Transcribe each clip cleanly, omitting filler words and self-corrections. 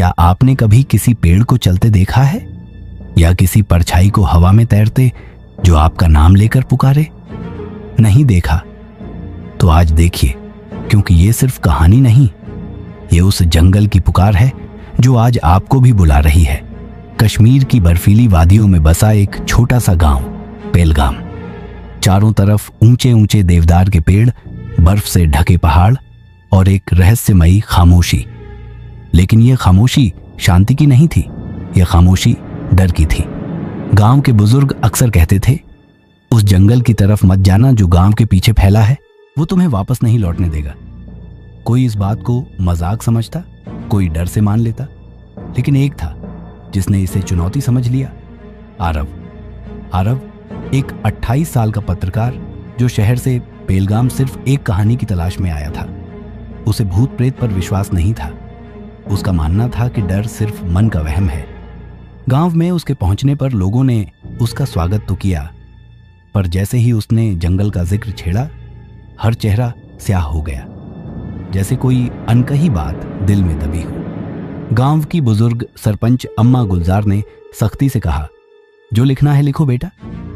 क्या आपने कभी किसी पेड़ को चलते देखा है, या किसी परछाई को हवा में तैरते जो आपका नाम लेकर पुकारे? नहीं देखा तो आज देखिए, क्योंकि ये सिर्फ कहानी नहीं, ये उस जंगल की पुकार है जो आज आपको भी बुला रही है। कश्मीर की बर्फीली वादियों में बसा एक छोटा सा गांव पेलगाम। चारों तरफ ऊंचे ऊंचे देवदार के पेड़, बर्फ से ढके पहाड़ और एक रहस्यमयी खामोशी। लेकिन यह खामोशी शांति की नहीं थी, यह खामोशी डर की थी। गांव के बुजुर्ग अक्सर कहते थे, उस जंगल की तरफ मत जाना जो गांव के पीछे फैला है, वो तुम्हें वापस नहीं लौटने देगा। कोई इस बात को मजाक समझता, कोई डर से मान लेता, लेकिन एक था जिसने इसे चुनौती समझ लिया, आरव। एक 28 साल का पत्रकार जो शहर से पेलगाम सिर्फ एक कहानी की तलाश में आया था। उसे भूत प्रेत पर विश्वास नहीं था। उसका मानना था कि डर सिर्फ मन का वहम है। गांव में उसके पहुंचने पर लोगों ने उसका स्वागत तो किया, पर जैसे ही उसने जंगल का जिक्र छेड़ा, हर चेहरा स्याह हो गया, जैसे कोई अनकही बात दिल में दबी हो। गांव की बुजुर्ग सरपंच अम्मा गुलजार ने सख्ती से कहा, जो लिखना है लिखो बेटा,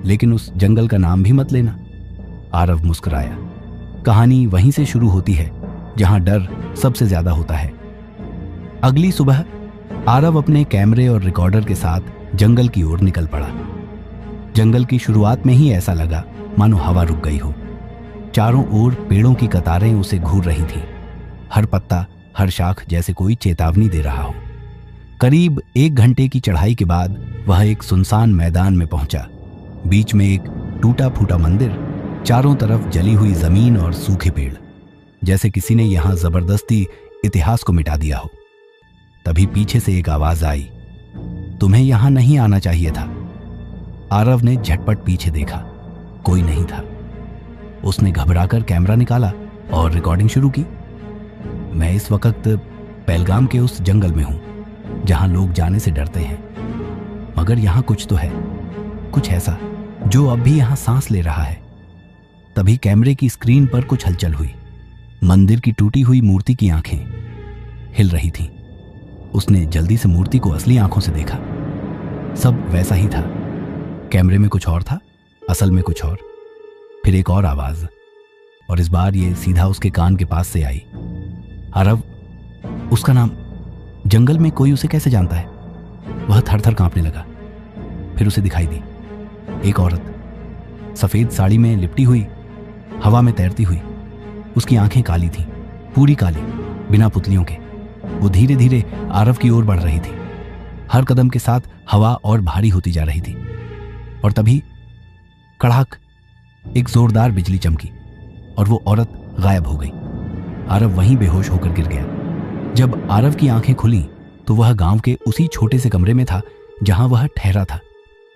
लेकिन उस जंगल का नाम भी मत लेना। आरव मुस्कुराया। कहानी वहीं से शुरू होती है जहां डर सबसे ज्यादा होता है। अगली सुबह आरव अपने कैमरे और रिकॉर्डर के साथ जंगल की ओर निकल पड़ा। जंगल की शुरुआत में ही ऐसा लगा मानो हवा रुक गई हो। चारों ओर पेड़ों की कतारें उसे घूर रही थीं। हर पत्ता, हर शाख जैसे कोई चेतावनी दे रहा हो। करीब 1 घंटे की चढ़ाई के बाद वह एक सुनसान मैदान में पहुंचा। बीच में एक टूटा फूटा मंदिर, चारों तरफ जली हुई जमीन और सूखे पेड़, जैसे किसी ने यहां जबरदस्ती इतिहास को मिटा दिया हो। तभी पीछे से एक आवाज आई, तुम्हें यहां नहीं आना चाहिए था। आरव ने झटपट पीछे देखा, कोई नहीं था। उसने घबराकर कैमरा निकाला और रिकॉर्डिंग शुरू की। मैं इस वक्त पेलगाम के उस जंगल में हूं जहां लोग जाने से डरते हैं, मगर यहां कुछ तो है, कुछ ऐसा जो अब भी यहां सांस ले रहा है। तभी कैमरे की स्क्रीन पर कुछ हलचल हुई। मंदिर की टूटी हुई मूर्ति की आंखें हिल रही थीं। उसने जल्दी से मूर्ति को असली आंखों से देखा। सब वैसा ही था। कैमरे में कुछ और था, असल में कुछ और। फिर एक और आवाज, और इस बार ये सीधा उसके कान के पास से आई। आरव, उसका नाम, जंगल में कोई उसे कैसे जानता है? वह थर-थर कांपने लगा। फिर उसे दिखाई दी एक औरत, सफेद साड़ी में लिपटी हुई, हवा में तैरती हुई। उसकी आंखें काली थीं, पूरी काली, बिना पुतलियों के। वो धीरे धीरे आरव की ओर बढ़ रही थी। हर कदम के साथ हवा और भारी होती जा रही थी। और तभी कड़ाक, एक जोरदार बिजली चमकी और वो औरत गायब हो गई। आरव वहीं बेहोश होकर गिर गया। जब आरव की आंखें खुली तो वह गांव के उसी छोटे से कमरे में था जहां वह ठहरा था।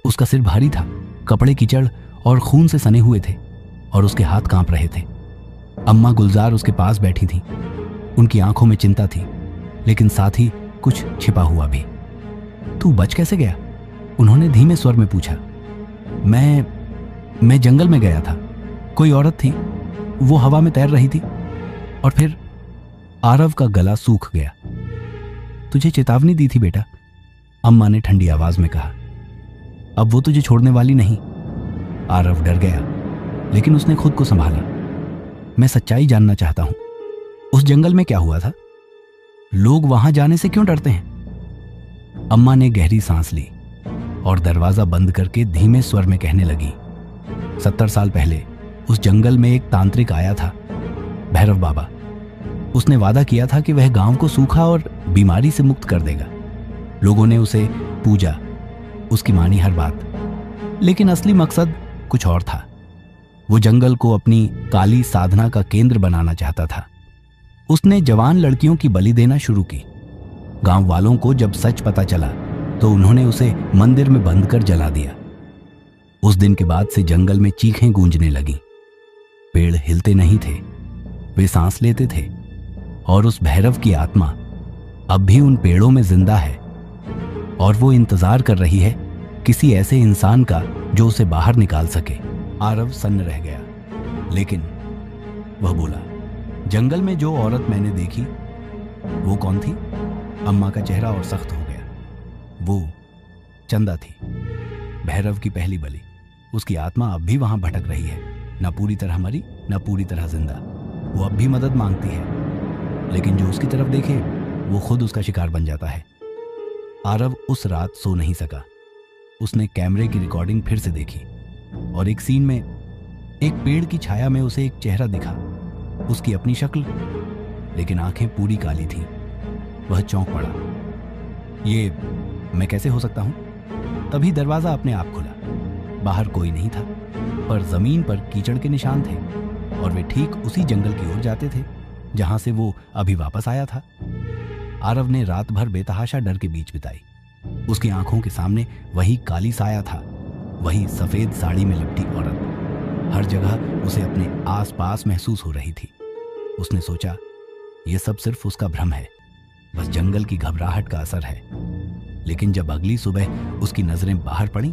उसका सिर भारी था, कपड़े कीचड़ और खून से सने हुए थे, और उसके हाथ कांप रहे थे। अम्मा गुलजार उसके पास बैठी थी। उनकी आंखों में चिंता थी, लेकिन साथ ही कुछ छिपा हुआ भी। तू बच कैसे गया? उन्होंने धीमे स्वर में पूछा। मैं जंगल में गया था। कोई औरत थी, वो हवा में तैर रही थी, और फिर आरव का गला सूख गया। तुझे चेतावनी दी थी बेटा, अम्मा ने ठंडी आवाज में कहा। अब वो तुझे छोड़ने वाली नहीं। आरव डर गया, लेकिन उसने खुद को संभाला। मैं सच्चाई जानना चाहता हूं। उस जंगल में क्या हुआ था? लोग वहां जाने से क्यों डरते हैं? अम्मा ने गहरी सांस ली और दरवाजा बंद करके धीमे स्वर में कहने लगी। 70 साल पहले उस जंगल में एक तांत्रिक आया था, भैरव बाबा। उसने वादा किया था कि वह गांव को सूखा और बीमारी से मुक्त कर देगा। लोगों ने उसे पूजा, उसकी मानी हर बात, लेकिन असली मकसद कुछ और था। वो जंगल को अपनी काली साधना का केंद्र बनाना चाहता था। उसने जवान लड़कियों की बलि देना शुरू की। गांव वालों को जब सच पता चला तो उन्होंने उसे मंदिर में बंद कर जला दिया। उस दिन के बाद से जंगल में चीखें गूंजने लगीं। पेड़ हिलते नहीं थे, वे सांस लेते थे, और उस भैरव की आत्मा अब भी उन पेड़ों में जिंदा है, और वो इंतजार कर रही है किसी ऐसे इंसान का जो उसे बाहर निकाल सके। आरव सन्न रह गया, लेकिन वह बोला, जंगल में जो औरत मैंने देखी वो कौन थी? अम्मा का चेहरा और सख्त हो गया। वो चंदा थी, भैरव की पहली बलि। उसकी आत्मा अब भी वहां भटक रही है, न पूरी तरह मरी न पूरी तरह जिंदा। वो अब भी मदद मांगती है, लेकिन जो उसकी तरफ देखे वो खुद उसका शिकार बन जाता है। आरव उस रात सो नहीं सका। उसने कैमरे की रिकॉर्डिंग फिर से देखी और एक सीन में एक पेड़ की छाया में उसे एक चेहरा दिखा, उसकी अपनी शक्ल, लेकिन आंखें पूरी काली थीं। वह चौंक पड़ा। ये मैं कैसे हो सकता हूं? तभी दरवाजा अपने आप खुला। बाहर कोई नहीं था, पर जमीन पर कीचड़ के निशान थे और वे ठीक उसी जंगल की ओर जाते थे जहां से वो अभी वापस आया था। आरव ने रात भर बेतहाशा डर के बीच बिताई। उसकी आंखों के सामने वही काली साया था, वही सफेद साड़ी में लिपटी औरत। हर जगह उसे अपने आसपास महसूस हो रही थी। उसने सोचा, यह सब सिर्फ उसका भ्रम है, बस जंगल की घबराहट का असर है। लेकिन जब अगली सुबह उसकी नजरें बाहर पड़ी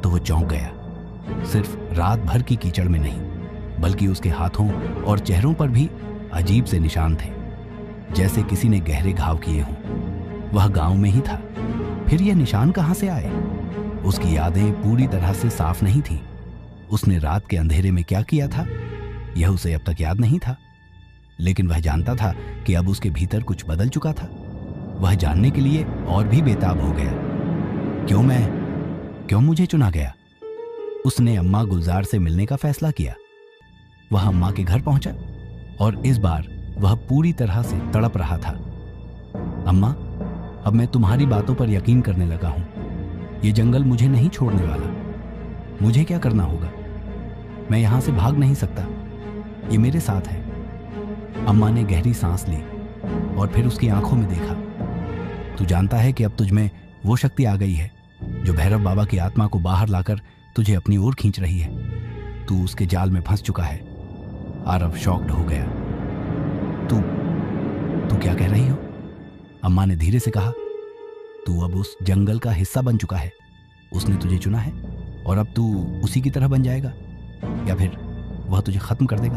तो वो चौंक गया। सिर्फ रात भर की कीचड़ में नहीं, बल्कि उसके हाथों और चेहरों पर भी अजीब से निशान थे, जैसे किसी ने गहरे घाव किए हों। वह गांव में ही था, फिर यह निशान कहां से आए? उसकी यादें पूरी तरह से साफ नहीं थीं। उसने रात के अंधेरे में क्या किया था, यह उसे अब तक याद नहीं था। लेकिन वह जानता था कि अब उसके भीतर कुछ बदल चुका था। वह जानने के लिए और भी बेताब हो गया। क्यों मुझे चुना गया? उसने अम्मा गुलजार से मिलने का फैसला किया। वह अम्मा के घर पहुंचा और इस बार वह पूरी तरह से तड़प रहा था। अम्मा, अब मैं तुम्हारी बातों पर यकीन करने लगा हूं। ये जंगल मुझे नहीं छोड़ने वाला। मुझे क्या करना होगा? मैं यहां से भाग नहीं सकता, ये मेरे साथ है। अम्मा ने गहरी सांस ली और फिर उसकी आंखों में देखा। तू जानता है कि अब तुझमें वो शक्ति आ गई है जो भैरव बाबा की आत्मा को बाहर लाकर तुझे अपनी ओर खींच रही है। तू उसके जाल में फंस चुका है। आरव शॉक्ड हो गया। तू क्या कह रही हो? अम्मा ने धीरे से कहा। तू अब उस जंगल का हिस्सा बन चुका है। उसने तुझे चुना है और अब तू उसी की तरह बन जाएगा, या फिर वह तुझे खत्म कर देगा।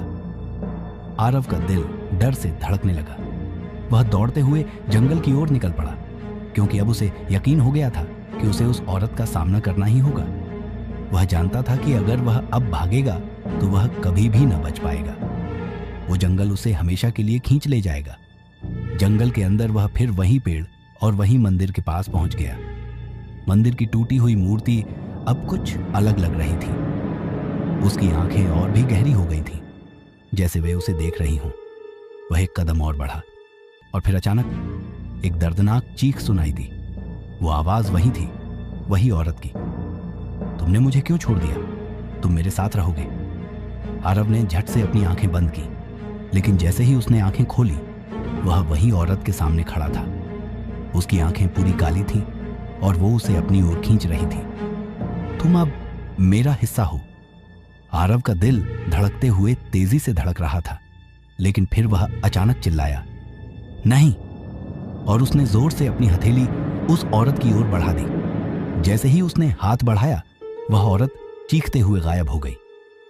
आरव का दिल डर से धड़कने लगा। वह दौड़ते हुए जंगल की ओर निकल पड़ा, क्योंकि अब उसे यकीन हो गया था कि उसे उस औरत का सामना करना ही होगा। वह जानता था कि अगर वह अब भागेगा तो वह कभी भी न बच पाएगा। वो जंगल उसे हमेशा के लिए खींच ले जाएगा। जंगल के अंदर वह फिर वही पेड़ और वही मंदिर के पास पहुंच गया। मंदिर की टूटी हुई मूर्ति अब कुछ अलग लग रही थी। उसकी आंखें और भी गहरी हो गई थीं, जैसे वे उसे देख रही हों। वह एक कदम और बढ़ा और फिर अचानक एक दर्दनाक चीख सुनाई दी। वो आवाज वही थी, वही औरत की। तुमने मुझे क्यों छोड़ दिया? तुम मेरे साथ रहोगे। आरव ने झट से अपनी आंखें बंद की, लेकिन जैसे ही उसने आंखें खोली, वह वही औरत के सामने खड़ा था। उसकी आंखें पूरी काली थीं और वो उसे अपनी ओर खींच रही थी। तुम अब मेरा हिस्सा हो। आरव का दिल धड़कते हुए तेजी से धड़क रहा था, लेकिन फिर वह अचानक चिल्लाया, नहीं! और उसने जोर से अपनी हथेली उस औरत की ओर बढ़ा दी। जैसे ही उसने हाथ बढ़ाया, वह औरत चीखते हुए गायब हो गई।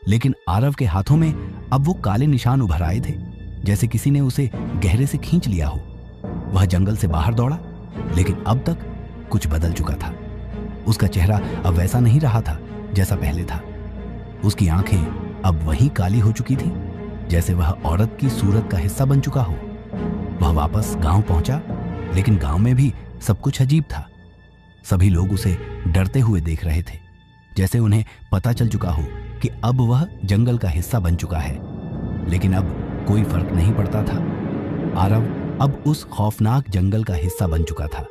लेकिन आरव के हाथों में अब वो काले निशान उभर आए थे, जैसे किसी ने उसे गहरे से खींच लिया हो। वह जंगल से बाहर दौड़ा, लेकिन अब तक कुछ बदल चुका था। उसका चेहरा अब वैसा नहीं रहा था जैसा पहले था। उसकी आंखें अब वही काली हो चुकी थी, जैसे वह औरत की सूरत का हिस्सा बन चुका हो। वह वापस गांव पहुंचा, लेकिन गांव में भी सब कुछ अजीब था। सभी लोग उसे डरते हुए देख रहे थे, जैसे उन्हें पता चल चुका हो कि अब वह जंगल का हिस्सा बन चुका है। लेकिन अब कोई फर्क नहीं पड़ता था। आरव अब उस खौफनाक जंगल का हिस्सा बन चुका था।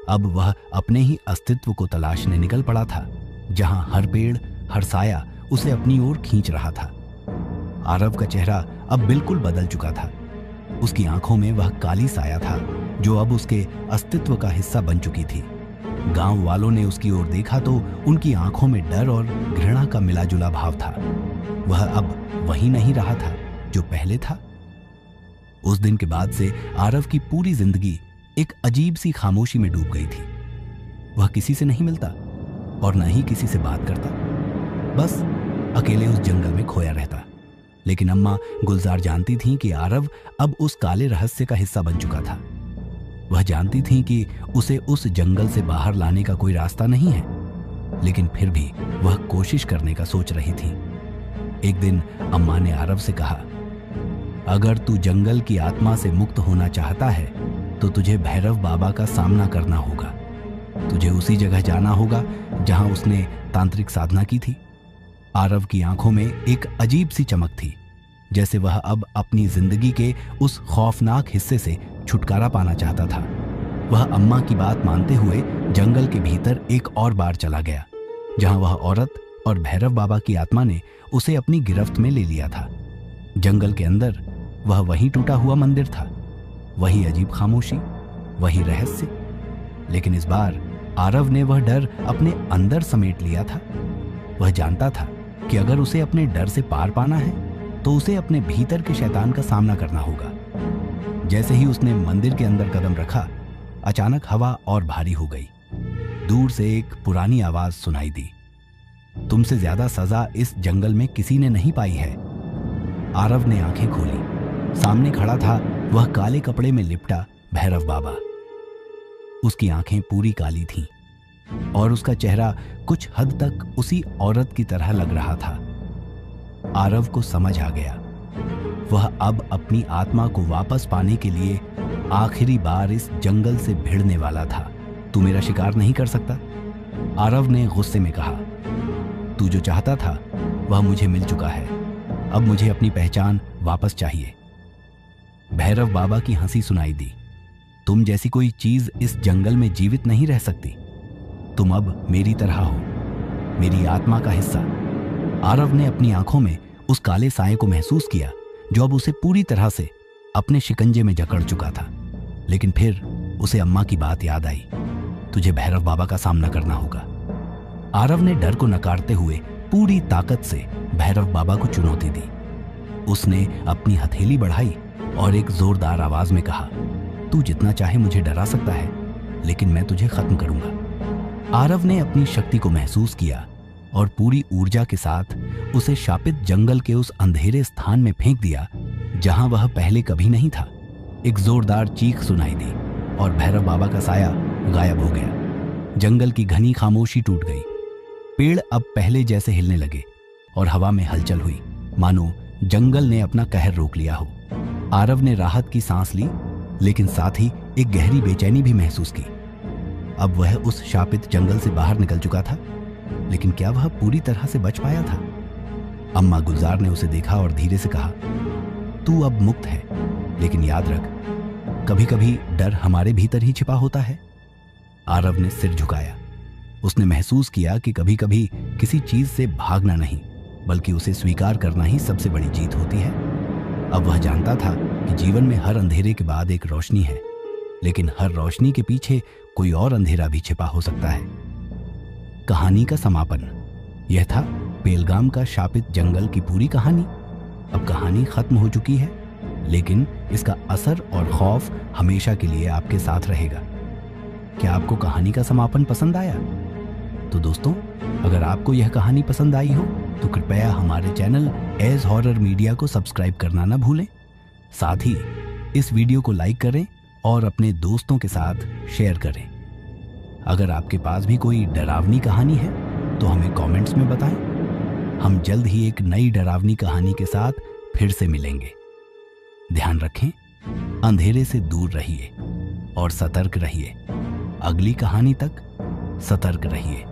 अब वह अपने ही अस्तित्व को तलाशने निकल पड़ा था, जहां हर पेड़, हर साया उसे अपनी ओर खींच रहा था। आरव का चेहरा अब बिल्कुल बदल चुका था। उसकी आंखों में वह काली साया था जो अब उसके अस्तित्व का हिस्सा बन चुकी थी। गांव वालों ने उसकी ओर देखा तो उनकी आंखों में डर और घृणा का मिलाजुला भाव था। वह अब वही नहीं रहा था जो पहले था। उस दिन के बाद से आरव की पूरी जिंदगी एक अजीब सी खामोशी में डूब गई थी। वह किसी से नहीं मिलता और न ही किसी से बात करता, बस अकेले उस जंगल में खोया रहता। लेकिन अम्मा गुलजार जानती थीं कि आरव अब उस काले रहस्य का हिस्सा बन चुका था। वह जानती थीं कि उसे उस जंगल से बाहर लाने का कोई रास्ता नहीं है, लेकिन फिर भी वह कोशिश करने का सोच रही थी। एक दिन अम्मा ने आरव से कहा, अगर तू जंगल की आत्मा से मुक्त होना चाहता है तो तुझे भैरव बाबा का सामना करना होगा। तुझे उसी जगह जाना होगा जहां उसने तांत्रिक साधना की थी। आरव की आंखों में एक अजीब सी चमक थी, जैसे वह अब अपनी जिंदगी के उस खौफनाक हिस्से से छुटकारा पाना चाहता था। वह अम्मा की बात मानते हुए जंगल के भीतर एक और बार चला गया, जहां वह औरत और भैरव बाबा की आत्मा ने उसे अपनी गिरफ्त में ले लिया था। जंगल के अंदर वह वही टूटा हुआ मंदिर था, वही अजीब खामोशी, वही रहस्य। लेकिन इस बार आरव ने वह डर अपने अंदर समेट लिया था। वह जानता था कि अगर उसे अपने डर से पार पाना है तो उसे अपने भीतर के शैतान का सामना करना होगा। जैसे ही उसने मंदिर के अंदर कदम रखा, अचानक हवा और भारी हो गई। दूर से एक पुरानी आवाज सुनाई दी, तुमसे ज्यादा सजा इस जंगल में किसी ने नहीं पाई है। आरव ने आंखें खोली। सामने खड़ा था वह काले कपड़े में लिपटा भैरव बाबा। उसकी आंखें पूरी काली थीं और उसका चेहरा कुछ हद तक उसी औरत की तरह लग रहा था। आरव को समझ आ गया, वह अब अपनी आत्मा को वापस पाने के लिए आखिरी बार इस जंगल से भिड़ने वाला था। तू मेरा शिकार नहीं कर सकता, आरव ने गुस्से में कहा। तू जो चाहता था वह मुझे मिल चुका है, अब मुझे अपनी पहचान वापस चाहिए। भैरव बाबा की हंसी सुनाई दी, तुम जैसी कोई चीज इस जंगल में जीवित नहीं रह सकती। तुम अब मेरी तरह हो, मेरी आत्मा का हिस्सा। आरव ने अपनी आंखों में उस काले साए को महसूस किया जो अब उसे पूरी तरह से अपने शिकंजे में जकड़ चुका था। लेकिन फिर उसे अम्मा की बात याद आई, तुझे भैरव बाबा का सामना करना होगा। आरव ने डर को नकारते हुए पूरी ताकत से भैरव बाबा को चुनौती दी। उसने अपनी हथेली बढ़ाई और एक जोरदार आवाज में कहा, तू जितना चाहे मुझे डरा सकता है, लेकिन मैं तुझे खत्म करूंगा। आरव ने अपनी शक्ति को महसूस किया और पूरी ऊर्जा के साथ उसे शापित जंगल के उस अंधेरे स्थान में फेंक दिया जहां वह पहले कभी नहीं था। एक जोरदार चीख सुनाई दी और भैरव बाबा का साया गायब हो गया। जंगल की घनी खामोशी टूट गई। पेड़ अब पहले जैसे हिलने लगे और हवा में हलचल हुई, मानो जंगल ने अपना कहर रोक लिया हो। आरव ने राहत की सांस ली, लेकिन साथ ही एक गहरी बेचैनी भी महसूस की। अब वह उस शापित जंगल से बाहर निकल चुका था, लेकिन क्या वह पूरी तरह से बच पाया था? अम्मा गुलजार ने उसे देखा और धीरे से कहा, तू अब मुक्त है, लेकिन याद रख, कभी कभी डर हमारे भीतर ही छिपा होता है। आरव ने सिर झुकाया। उसने महसूस किया कि कभी कभी किसी चीज से भागना नहीं, बल्कि उसे स्वीकार करना ही सबसे बड़ी जीत होती है। अब वह जानता था कि जीवन में हर अंधेरे के बाद एक रोशनी है, लेकिन हर रोशनी के पीछे कोई और अंधेरा भी छिपा हो सकता है। कहानी का समापन यह था, पेलगाम का शापित जंगल की पूरी कहानी। अब कहानी खत्म हो चुकी है, लेकिन इसका असर और खौफ हमेशा के लिए आपके साथ रहेगा। क्या आपको कहानी का समापन पसंद आया? तो दोस्तों, अगर आपको यह कहानी पसंद आई हो तो कृपया हमारे चैनल एज हॉरर मीडिया को सब्सक्राइब करना ना भूलें। साथ ही इस वीडियो को लाइक करें और अपने दोस्तों के साथ शेयर करें। अगर आपके पास भी कोई डरावनी कहानी है तो हमें कमेंट्स में बताएं। हम जल्द ही एक नई डरावनी कहानी के साथ फिर से मिलेंगे। ध्यान रखें, अंधेरे से दूर रहिए और सतर्क रहिए। अगली कहानी तक सतर्क रहिए।